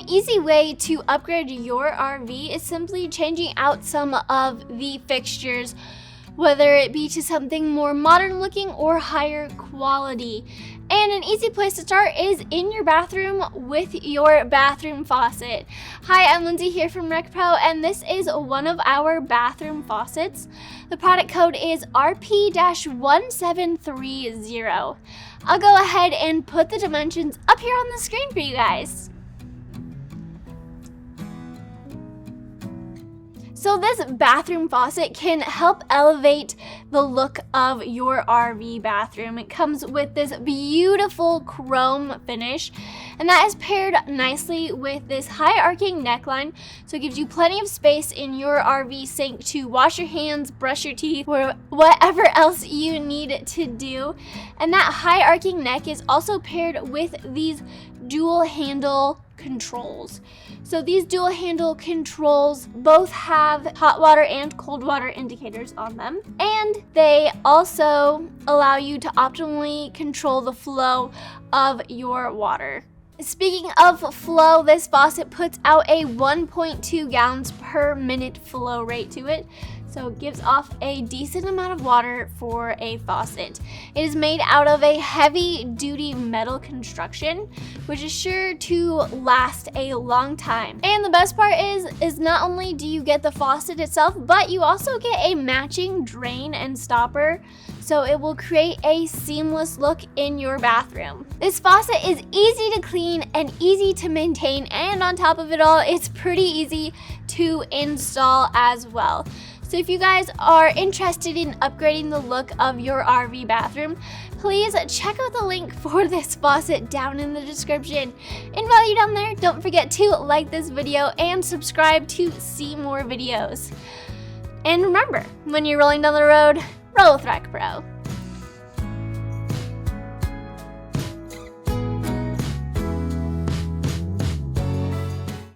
easy way to upgrade your RV is simply changing out some of the fixtures, whether it be to something more modern looking or higher quality. And an easy place to start is in your bathroom with your bathroom faucet. Hi, I'm Lindsay here from RecPro, and this is one of our bathroom faucets. The product code is RP-1730. I'll go ahead and put the dimensions up here on the screen for you guys. So this bathroom faucet can help elevate the look of your RV bathroom. It comes with this beautiful chrome finish, and that is paired nicely with this high arcing neckline, so it gives you plenty of space in your RV sink to wash your hands, brush your teeth, or whatever else you need to do. And that high arcing neck is also paired with these dual handle controls. So these dual handle controls both have hot water and cold water indicators on them, and they also allow you to optimally control the flow of your water. Speaking of flow, this faucet puts out a 1.2 gallons per minute flow rate to it, so it gives off a decent amount of water for a faucet. It is made out of a heavy-duty metal construction, which is sure to last a long time. And the best part is not only do you get the faucet itself, but you also get a matching drain and stopper, so it will create a seamless look in your bathroom. This faucet is easy to clean and easy to maintain, and on top of it all, it's pretty easy to install as well. So if you guys are interested in upgrading the look of your RV bathroom, please check out the link for this faucet down in the description. And while you're down there, don't forget to like this video and subscribe to see more videos. And remember, when you're rolling down the road, roll with RecPro.